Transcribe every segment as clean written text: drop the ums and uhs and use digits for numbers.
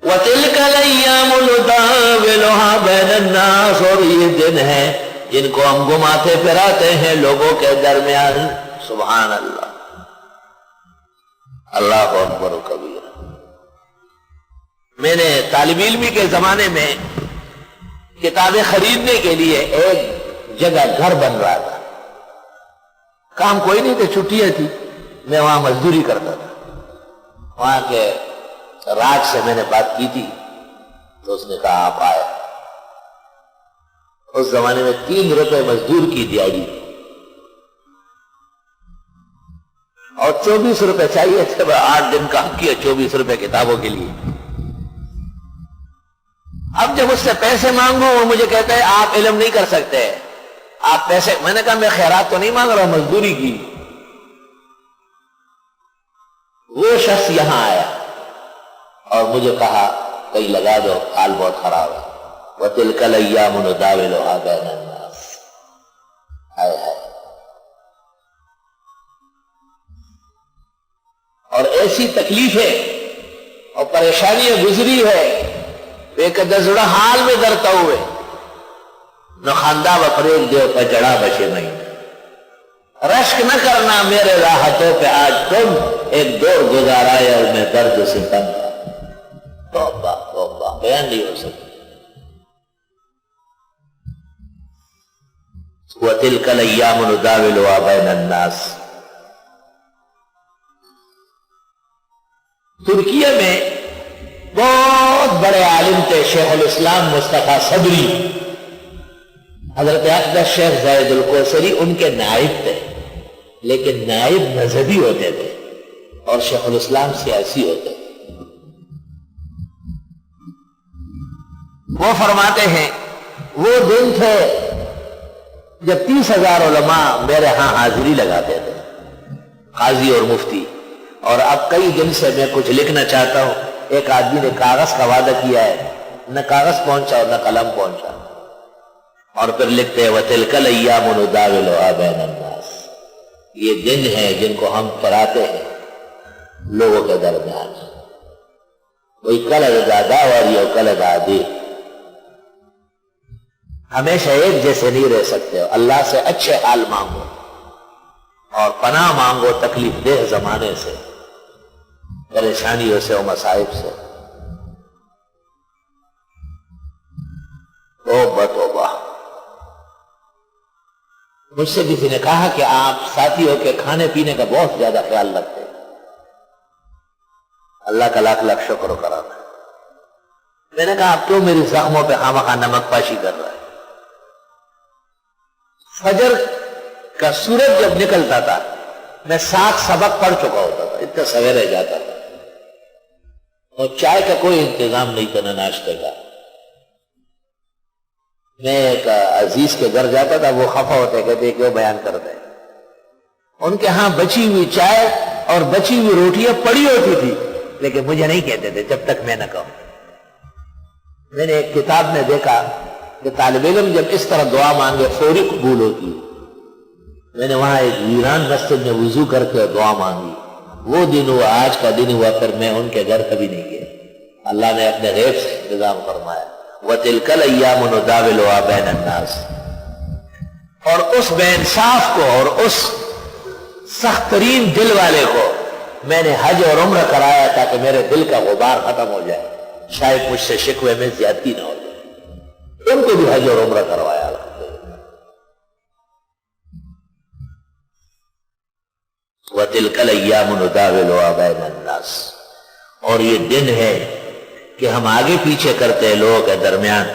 وَتِلْكَ الْأَيَّامُ نُدَاوِلُهَا بَيْنَ النَّاسِ، اور یہ دن ہے جن کو ہم گھماتے پھراتے ہیں لوگوں کے درمیان. سبحان اللہ، اللہ اکبر و کبیر. میں نے طالب علمی کے زمانے میں کتابیں خریدنے کے لیے ایک جگہ گھر بن رہا تھا. کام کوئی نہیں تھے، چھٹیاں تھی، میں وہاں مزدوری کرتا تھا. وہاں کے راج سے میں نے بات کی تھی تو اس نے کہا آپ آئے. اس زمانے میں 3 روپے مزدور کی دیہڑی اور 24 روپے چاہیے تھے. 8 دن کام کیا 24 روپے کتابوں کے لیے. اب جب اس سے پیسے مانگوں وہ مجھے کہتا ہے آپ علم نہیں کر سکتے، آپ پیسے. میں نے کہا میں خیرات تو نہیں مانگ رہا، مزدوری کی. وہ شخص یہاں آیا اور مجھے کہا کہیں لگا دو، حال بہت خراب ہے. وَتِلْكَ الْأَيَّامُ نُدَاوِلُهَا بَيْنَ النَّاسِ. ہائے ہائے. اور ایسی تکلیفیں اور پریشانیاں گزری ہے ایک دزڑا حال میں درتا ہوئے نہ خاندہ بپریل دیو پہ جڑا بچے نہیں. رشک نہ کرنا میرے راحتوں پہ آج تم، ایک دور گزارا ہے اور میں درد سے تنگ. توبہ توبہ، بیان نہیں ہو سکتی. وَتِلْكَ الْأَيَّامُ نُدَاوِلُهَا بَيْنَ النَّاسِ. ترکیہ میں بہت بڑے عالم تھے شیخ الاسلام مصطفیٰ صدری، حضرت اقدس شیخ زاہد الکوثری ان کے نائب تھے، لیکن نائب مذہبی ہوتے تھے اور شیخ الاسلام سیاسی ہوتے تھے. وہ فرماتے ہیں وہ دن تھے جب 30,000 علماء میرے ہاں حاضری لگاتے تھے، قاضی اور مفتی. اور اب کئی دن سے میں کچھ لکھنا چاہتا ہوں، ایک آدمی نے کاغذ کا وعدہ کیا ہے، نہ کاغذ پہنچا اور نہ قلم پہنچا. اور پھر لکھتے ہیں وَتِلْكَ الْأَيَّامُ نُدَاوِلُهَا بَيْنَ النَّاسِ. یہ دن ہے جن کو ہم پھراتے ہیں لوگوں کے درمیان. کوئی کل دادا والی اور کل دادی، ہمیشہ ایک جیسے نہیں رہ سکتے. اللہ سے اچھے حال مانگو اور پناہ مانگو تکلیف دہ زمانے سے، پریشانیوں سے اور مصائب سے. توبہ توبہ. مجھ سے کسی نے کہا کہ آپ ساتھیوں کے کھانے پینے کا بہت زیادہ خیال رکھتے ہیں. اللہ کا لاکھ لاکھ شکر و کرم ہے. میں نے کہا آپ کیوں میری زخموں پہ خامخواہ نمک پاشی کر رہا ہے؟ فجر کا سورج جب نکلتا تھا میں 7 سبق پڑھ چکا ہوتا تھا، اتنا سویرے جاتا تھا، اور چائے کا کوئی انتظام نہیں تھا نہ ناشتے کا. میں ایک عزیز کے گھر جاتا تھا، وہ خفا ہوتے کہتے کیوں بیان کرتے ہیں. ان کے ہاں بچی ہوئی چائے اور بچی ہوئی روٹیاں پڑی ہوتی تھی، لیکن مجھے نہیں کہتے تھے جب تک میں نہ کہوں. میں نے ایک کتاب میں دیکھا کہ طالب علم جب اس طرح دعا مانگے فوری قبول ہوتی ہے. میں نے وہاں ایک ویران مسجد میں وضو کر کے دعا مانگی. وہ دن ہوا، آج کا دن ہوا، پھر میں ان کے گھر کبھی نہیں گیا. اللہ نے اپنے غیب سے انتظام فرمایا. وَتِلْكَ الْأَيَّامُ نُدَاوِلُهَا بَيْنَ النَّاسِ. اور اس بے انصاف کو اور اس سخت ترین دل والے کو میں نے حج اور عمرہ کرایا تاکہ میرے دل کا غبار ختم ہو جائے، شاید مجھ سے شکوے میں زیادتی نہ ہو جائے. ان کو بھی حج اور عمرہ کروایا. وَتِلْكَ الْأَيَّامُ نُدَاوِلُهَا بَيْنَ النَّاسِ. اور یہ دن ہے کہ ہم آگے پیچھے کرتے ہیں لوگوں کے درمیان،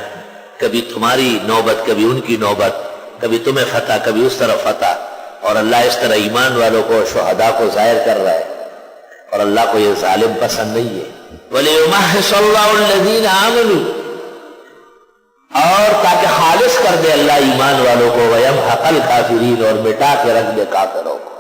کبھی تمہاری نوبت کبھی ان کی نوبت، کبھی تمہیں فتح کبھی اس طرف فتح. اور اللہ اس طرح ایمان والوں کو شہداء کو ظاہر کر رہا ہے، اور اللہ کو یہ ظالم پسند نہیں ہے. وَلِيُمَحِّصَ اللَّهُ الَّذِينَ آمَنُوا. اور تاکہ خالص کر دے اللہ ایمان والوں کو، وَيَمْحَقَ الْكَافِرِينَ. اور مٹا کے رکھ دے کافروں کو.